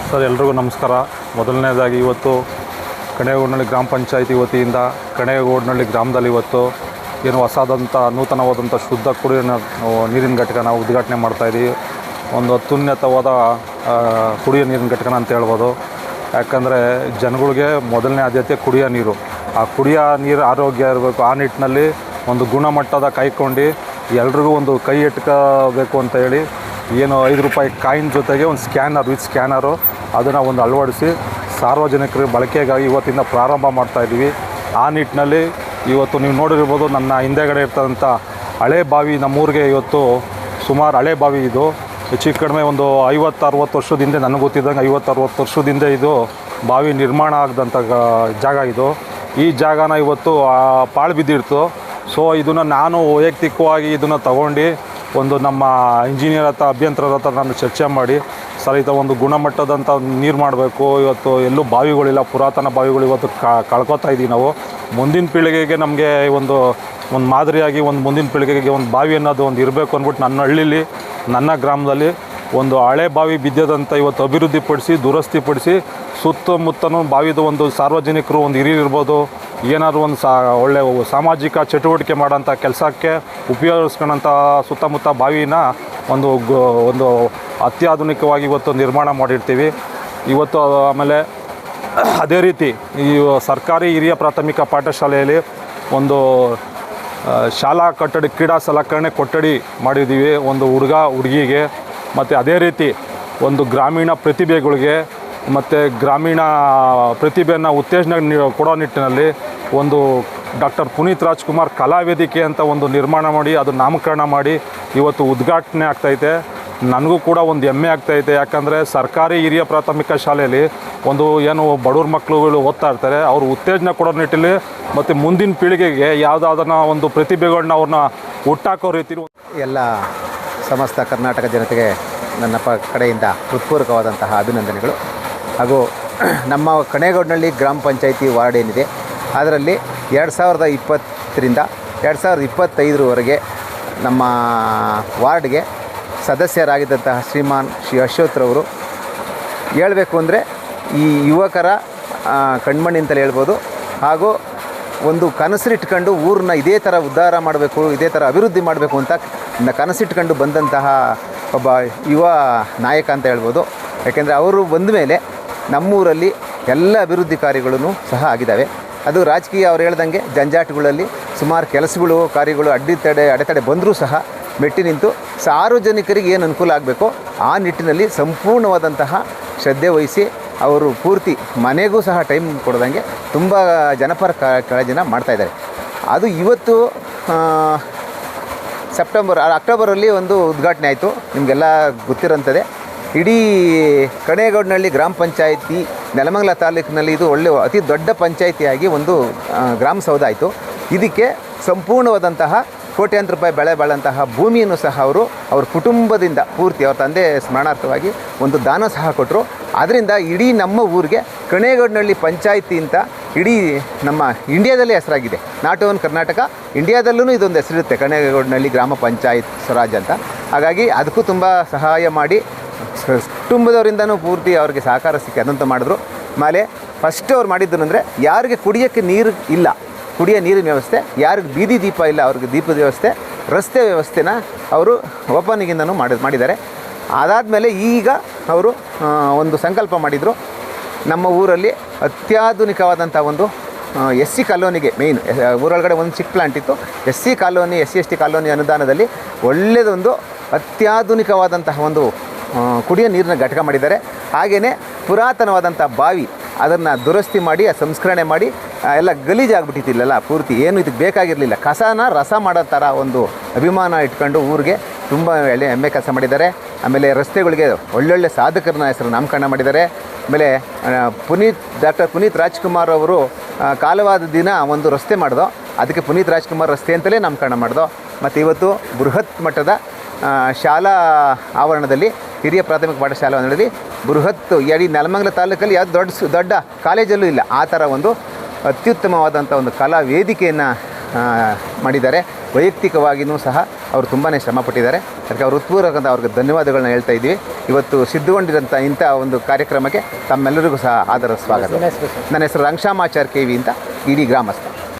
Sir, ಎಲ್ರಿಗೂ ನಮಸ್ಕಾರ. ಮೊದಲನೇದಾಗಿ ಇವತ್ತು ಕಣೇಗೋಡ್ನಳ್ಳಿ ಗ್ರಾಮ ಪಂಚಾಯತಿ ವತಿಯಿಂದ ಕಣೇಗೋಡ್ನಳ್ಳಿ ಗ್ರಾಮದಲ್ಲಿ ಇವತ್ತು ಏನು ಹೊಸದಂಥ ನೂತನವಾದಂಥ ಶುದ್ಧ ಕುಡಿಯೋ ನೀರಿನ ಘಟಕನ ಉದ್ಘಾಟನೆ ಮಾಡ್ತಾಯಿದ್ದೀವಿ. ಒಂದು ಅತ್ಯುನ್ನತವಾದ ಕುಡಿಯೋ ನೀರಿನ ಘಟಕನ ಅಂತ ಹೇಳ್ಬೋದು. ಯಾಕಂದರೆ ಜನಗಳಿಗೆ ಮೊದಲನೇ ಆದ್ಯತೆ ಕುಡಿಯೋ ನೀರು. ಆ ಕುಡಿಯೋ ನೀರು ಆರೋಗ್ಯ ಇರಬೇಕು. ಆ ನಿಟ್ಟಿನಲ್ಲಿ ಒಂದು ಗುಣಮಟ್ಟದ ಕಾಯ್ಕೊಂಡು ಎಲ್ರಿಗೂ ಒಂದು ಕೈ ಎಟ್ಕೋಬೇಕು ಅಂತ ಹೇಳಿ ಏನು 5 ರೂಪಾಯಿ ಕಾಯಿನ್ ಜೊತೆಗೆ ಒಂದು ವಿತ್ ಸ್ಕ್ಯಾನರು ಅದನ್ನು ಒಂದು ಅಳವಡಿಸಿ ಸಾರ್ವಜನಿಕರ ಬಳಕೆಗಾಗಿ ಇವತ್ತಿಂದ ಪ್ರಾರಂಭ ಮಾಡ್ತಾಯಿದ್ದೀವಿ. ಆ ನಿಟ್ಟಿನಲ್ಲಿ ಇವತ್ತು ನೀವು ನೋಡಿರ್ಬೋದು, ನನ್ನ ಹಿಂದೆಗಡೆ ಇರ್ತಕ್ಕಂಥ ಹಳೆ ಬಾವಿ ನಮ್ಮೂರಿಗೆ ಇವತ್ತು ಸುಮಾರು ಹಳೆ ಬಾವಿ ಇದು. ಹೆಚ್ಚು ಕಡಿಮೆ ಒಂದು 50-60 ವರ್ಷದ ಹಿಂದೆ, ನನಗೆ ಗೊತ್ತಿದ್ದಂಗೆ 50-60 ವರ್ಷದ ಹಿಂದೆ ಇದು ಬಾವಿ ನಿರ್ಮಾಣ ಆಗದಂಥ ಜಾಗ ಇದು. ಈ ಜಾಗನ ಇವತ್ತು ಪಾಳು ಬಿದ್ದಿರ್ತು. ಸೊ ಇದನ್ನು ನಾನು ವೈಯಕ್ತಿಕವಾಗಿ ಇದನ್ನು ತಗೊಂಡು ಒಂದು ನಮ್ಮ ಇಂಜಿನಿಯರ್ ಅಭಿಯಂತರರ ಹತ್ರ ನಾನು ಚರ್ಚೆ ಮಾಡಿ, ಸರ್ ಇದು ಒಂದು ಗುಣಮಟ್ಟದಂಥ ನೀರು ಮಾಡಬೇಕು. ಇವತ್ತು ಎಲ್ಲೂ ಬಾವಿಗಳಿಲ್ಲ, ಪುರಾತನ ಬಾವಿಗಳು ಇವತ್ತು ಕಳ್ಕೊತಾ ಇದ್ದೀವಿ ನಾವು. ಮುಂದಿನ ಪೀಳಿಗೆಗೆ ನಮಗೆ ಒಂದು ಮಾದರಿಯಾಗಿ ಮುಂದಿನ ಪೀಳಿಗೆಗೆ ಒಂದು ಬಾವಿ ಅನ್ನೋದು ಒಂದು ಇರಬೇಕು ಅಂದ್ಬಿಟ್ಟು ನನ್ನ ಹಳ್ಳಿಲಿ, ನನ್ನ ಗ್ರಾಮದಲ್ಲಿ ಒಂದು ಹಳೆ ಬಾವಿ ಬಿದ್ದದಂಥ ಇವತ್ತು ಅಭಿವೃದ್ಧಿಪಡಿಸಿ ದುರಸ್ತಿಪಡಿಸಿ ಸುತ್ತಮುತ್ತಲೂ ಬಾವಿದು ಒಂದು ಸಾರ್ವಜನಿಕರು ಒಂದು ಹಿರಿಯರಿರ್ಬೋದು, ಏನಾದರೂ ಒಂದು ಒಳ್ಳೆ ಸಾಮಾಜಿಕ ಚಟುವಟಿಕೆ ಮಾಡೋಂಥ ಕೆಲಸಕ್ಕೆ ಉಪಯೋಗಿಸ್ಕೊಳ್ಳೋಂಥ ಸುತ್ತಮುತ್ತ ಬಾವಿನ ಒಂದು ಅತ್ಯಾಧುನಿಕವಾಗಿ ಇವತ್ತು ನಿರ್ಮಾಣ ಮಾಡಿರ್ತೀವಿ ಇವತ್ತು. ಆಮೇಲೆ ಅದೇ ರೀತಿ ಈ ಸರ್ಕಾರಿ ಹಿರಿಯ ಪ್ರಾಥಮಿಕ ಪಾಠಶಾಲೆಯಲ್ಲಿ ಒಂದು ಶಾಲಾ ಕೊಠಡಿ, ಕ್ರೀಡಾ ಸಲಕರಣೆ ಕೊಠಡಿ ಮಾಡಿದ್ದೀವಿ ಒಂದು ಹುಡುಗಿಗೆ. ಮತ್ತು ಅದೇ ರೀತಿ ಒಂದು ಗ್ರಾಮೀಣ ಪ್ರತಿಭೆಗಳಿಗೆ ಮತ್ತು ಗ್ರಾಮೀಣ ಪ್ರತಿಭೆಯನ್ನು ಉತ್ತೇಜನ ಕೊಡೋ ನಿಟ್ಟಿನಲ್ಲಿ ಒಂದು ಡಾಕ್ಟರ್ ಪುನೀತ್ ರಾಜ್ಕುಮಾರ್ ಕಲಾವೇದಿಕೆ ಅಂತ ಒಂದು ನಿರ್ಮಾಣ ಮಾಡಿ ಅದು ನಾಮಕರಣ ಮಾಡಿ ಇವತ್ತು ಉದ್ಘಾಟನೆ ಆಗ್ತೈತೆ. ನನಗೂ ಕೂಡ ಒಂದು ಹೆಮ್ಮೆ ಆಗ್ತೈತೆ. ಯಾಕಂದರೆ ಸರ್ಕಾರಿ ಹಿರಿಯ ಪ್ರಾಥಮಿಕ ಶಾಲೆಯಲ್ಲಿ ಒಂದು ಏನು ಬಡವ್ರ ಮಕ್ಕಳುಗಳು ಓದ್ತಾ ಇರ್ತಾರೆ, ಅವರು ಉತ್ತೇಜನ ಕೊಡೋ ನಿಟ್ಟಿನಲ್ಲಿ ಮತ್ತು ಮುಂದಿನ ಪೀಳಿಗೆಗೆ ಯಾವುದಾದನ್ನ ಒಂದು ಪ್ರತಿಭೆಗಳನ್ನ ಅವ್ರನ್ನ ಹುಟ್ಟಾಕೋ ರೀತಿ ಎಲ್ಲ ಸಮಸ್ತ ಕರ್ನಾಟಕ ಜನತೆಗೆ ನನ್ನ ಕಡೆಯಿಂದ ಹೃತ್ಪೂರ್ವಕವಾದಂತಹ ಅಭಿನಂದನೆಗಳು. ಹಾಗೂ ನಮ್ಮ ಕಣೇಗೋಡ್ನಳ್ಳಿ ಗ್ರಾಮ ಪಂಚಾಯಿತಿ ವಾರ್ಡ್ ಏನಿದೆ ಅದರಲ್ಲಿ 2020ರಿಂದ 2025ರವರೆಗೆ ನಮ್ಮ ವಾರ್ಡ್ಗೆ ಸದಸ್ಯರಾಗಿದ್ದಂತಹ ಶ್ರೀಮಾನ್ ಶ್ರೀ ಅಶ್ವಥ್ರವರು ಹೇಳಬೇಕು ಅಂದರೆ ಈ ಯುವಕರ ಕಣ್ಮಣಿ ಅಂತಲೇ ಹೇಳ್ಬೋದು. ಹಾಗೂ ಒಂದು ಕನಸಿಟ್ಕೊಂಡು ಊರನ್ನ ಇದೇ ಥರ ಉದ್ಧಾರ ಮಾಡಬೇಕು, ಇದೇ ಥರ ಅಭಿವೃದ್ಧಿ ಮಾಡಬೇಕು ಅಂತ ಕನಸಿಟ್ಕೊಂಡು ಬಂದಂತಹ ಒಬ್ಬ ಯುವ ನಾಯಕ ಅಂತ ಹೇಳ್ಬೋದು. ಯಾಕೆಂದರೆ ಅವರು ಬಂದ ಮೇಲೆ ನಮ್ಮೂರಲ್ಲಿ ಎಲ್ಲ ಅಭಿವೃದ್ಧಿ ಕಾರ್ಯಗಳೂ ಸಹ ಆಗಿದ್ದಾವೆ. ಅದು ರಾಜಕೀಯ ಅವ್ರು ಹೇಳ್ದಂಗೆ ಜಂಜಾಟಗಳಲ್ಲಿ ಸುಮಾರು ಕೆಲಸಗಳು ಕಾರ್ಯಗಳು ಅಡೆತಡೆ ಬಂದರೂ ಸಹ ಮೆಟ್ಟಿ ನಿಂತು ಸಾರ್ವಜನಿಕರಿಗೆ ಏನು ಅನುಕೂಲ ಆಗಬೇಕೋ ಆ ನಿಟ್ಟಿನಲ್ಲಿ ಸಂಪೂರ್ಣವಾದಂತಹ ಶ್ರದ್ಧೆ ವಹಿಸಿ ಅವರು ಪೂರ್ತಿ ಮನೆಗೂ ಸಹ ಟೈಮ್ ಕೊಡೋದಂಗೆ ತುಂಬ ಜನಪರ ಕಾಳಜಿನ ಮಾಡ್ತಾಯಿದ್ದಾರೆ. ಅದು ಇವತ್ತು ಅಕ್ಟೋಬರಲ್ಲಿ ಒಂದು ಉದ್ಘಾಟನೆ ಆಯಿತು. ನಿಮಗೆಲ್ಲ ಗೊತ್ತಿರೋಂಥದ್ದೇ. ಇಡೀ ಕಣೇಗೋಡ್ನಳ್ಳಿ ಗ್ರಾಮ ಪಂಚಾಯಿತಿ ನೆಲಮಂಗಲ ತಾಲೂಕಿನಲ್ಲಿ ಇದು ಅತಿ ದೊಡ್ಡ ಪಂಚಾಯಿತಿಯಾಗಿ ಒಂದು ಗ್ರಾಮ ಸೌಧ ಆಯಿತು. ಇದಕ್ಕೆ ಸಂಪೂರ್ಣವಾದಂತಹ ಕೋಟ್ಯಾಂತರ ರೂಪಾಯಿ ಬೆಳೆ ಬಾಳಂತಹ ಭೂಮಿಯನ್ನು ಸಹ ಅವ್ರ ಕುಟುಂಬದಿಂದ ಪೂರ್ತಿ ಅವ್ರ ತಂದೆ ಸ್ಮರಣಾರ್ಥವಾಗಿ ಒಂದು ದಾನ ಸಹ ಕೊಟ್ಟರು. ಅದರಿಂದ ಇಡೀ ನಮ್ಮ ಊರಿಗೆ ಕಣೇಗೋಡ್ನಳ್ಳಿ ಪಂಚಾಯಿತಿ ಅಂತ ಇಡೀ ನಮ್ಮ ಇಂಡಿಯಾದಲ್ಲೇ ಹೆಸರಾಗಿದೆ. ನಾಟ್ ಓನ್ ಕರ್ನಾಟಕ, ಇಂಡಿಯಾದಲ್ಲೂ ಇದೊಂದು ಹೆಸರಿರುತ್ತೆ, ಕಣೇಗೋಡ್ನಳ್ಳಿ ಗ್ರಾಮ ಪಂಚಾಯತ್ ಸ್ವರಾಜ್ ಅಂತ. ಹಾಗಾಗಿ ಅದಕ್ಕೂ ತುಂಬ ಸಹಾಯ ಮಾಡಿ ಕುಟುಂಬದವರಿಂದನೂ ಪೂರ್ತಿ ಅವ್ರಿಗೆ ಸಹಕಾರ ಸಿಕ್ಕಿ ಅದಂತ ಮಾಡಿದ್ರು. ಆಮೇಲೆ ಫಸ್ಟ್ ಅವ್ರು ಮಾಡಿದ್ದು ಅಂದರೆ ಯಾರಿಗೆ ಕುಡಿಯೋಕ್ಕೆ ನೀರು ಇಲ್ಲ, ಕುಡಿಯೋ ನೀರಿನ ವ್ಯವಸ್ಥೆ, ಯಾರಿಗೆ ಬೀದಿ ದೀಪ ಇಲ್ಲ ಅವ್ರಿಗೆ ದೀಪದ ವ್ಯವಸ್ಥೆ, ರಸ್ತೆ ವ್ಯವಸ್ಥೆನ ಅವರು ಓಪನಿಂಗಿಂದನೂ ಮಾಡಿದ್ದಾರೆ. ಅದಾದಮೇಲೆ ಈಗ ಅವರು ಒಂದು ಸಂಕಲ್ಪ ಮಾಡಿದರು, ನಮ್ಮ ಊರಲ್ಲಿ ಅತ್ಯಾಧುನಿಕವಾದಂಥ ಒಂದು SC ಕಾಲೋನಿಗೆ ಮೇಯ್ನ್ ಊರೊಳಗಡೆ ಒಂದು ಚಿಕ್ಕ ಪ್ಲಾಂಟ್ ಇತ್ತು. SC ಕಾಲೋನಿ SC ಕಾಲೋನಿ ಅನುದಾನದಲ್ಲಿ ಒಳ್ಳೆಯದೊಂದು ಅತ್ಯಾಧುನಿಕವಾದಂತಹ ಒಂದು ಕುಡಿಯೋ ನೀರಿನ ಘಟಕ ಮಾಡಿದ್ದಾರೆ. ಹಾಗೆಯೇ ಪುರಾತನವಾದಂಥ ಬಾವಿ ಅದನ್ನು ದುರಸ್ತಿ ಮಾಡಿ ಸಂಸ್ಕರಣೆ ಮಾಡಿ ಎಲ್ಲ ಗಲೀಜಾಗ್ಬಿಟ್ಟಿತ್ತಿಲ್ಲ ಪೂರ್ತಿ, ಏನು ಇದಕ್ಕೆ ಬೇಕಾಗಿರಲಿಲ್ಲ. ಕಸನ ರಸ ಮಾಡೋ ಥರ ಒಂದು ಅಭಿಮಾನ ಇಟ್ಕೊಂಡು ಊರಿಗೆ ತುಂಬ ಹೆಮ್ಮೆ ಕೆಲಸ ಮಾಡಿದ್ದಾರೆ. ಆಮೇಲೆ ರಸ್ತೆಗಳಿಗೆ ಒಳ್ಳೊಳ್ಳೆ ಸಾಧಕರನ್ನ ಹೆಸರು ನಾಮಕರಣ ಮಾಡಿದ್ದಾರೆ. ಆಮೇಲೆ ಡಾಕ್ಟರ್ ಪುನೀತ್ ರಾಜ್ಕುಮಾರ್ ಅವರು ಕಾಲವಾದ ದಿನ ಒಂದು ರಸ್ತೆ ಮಾಡ್ದೋ, ಅದಕ್ಕೆ ಪುನೀತ್ ರಾಜ್ಕುಮಾರ್ ರಸ್ತೆ ಅಂತಲೇ ನಾಮಕರಣ ಮಾಡ್ದೋ. ಮತ್ತು ಇವತ್ತು ಬೃಹತ್ ಮಟ್ಟದ ಶಾಲಾ ಆವರಣದಲ್ಲಿ ಹಿರಿಯ ಪ್ರಾಥಮಿಕ ಪಾಠಶಾಲಾ ಆವರಣದಲ್ಲಿ ಬೃಹತ್ ಇಡೀ ನೆಲಮಂಗಲ ತಾಲೂಕಲ್ಲಿ ಯಾವುದು ದೊಡ್ಡ ಕಾಲೇಜಲ್ಲೂ ಇಲ್ಲ ಆ ಥರ ಒಂದು ಅತ್ಯುತ್ತಮವಾದಂಥ ಒಂದು ಕಲಾ ವೇದಿಕೆಯನ್ನು ಮಾಡಿದ್ದಾರೆ. ವೈಯಕ್ತಿಕವಾಗಿಯೂ ಸಹ ಅವರು ತುಂಬಾ ಶ್ರಮಪಟ್ಟಿದ್ದಾರೆ. ಅದಕ್ಕೆ ಅವರು ಹೃತ್ಪೂರ್ವಕಂತ ಅವ್ರಿಗೆ ಧನ್ಯವಾದಗಳನ್ನ ಹೇಳ್ತಾ ಇದ್ದೀವಿ. ಇವತ್ತು ಸಿದ್ಧಗೊಂಡಿರೋಂಥ ಇಂಥ ಒಂದು ಕಾರ್ಯಕ್ರಮಕ್ಕೆ ತಮ್ಮೆಲ್ಲರಿಗೂ ಸಹ ಆದರ ಸ್ವಾಗತ. ನನ್ನ ಹೆಸರು ರಂಗಶಾಮಾಚಾರ್ KV ಅಂತ, ಇಡೀ ಗ್ರಾಮಸ್ಥ.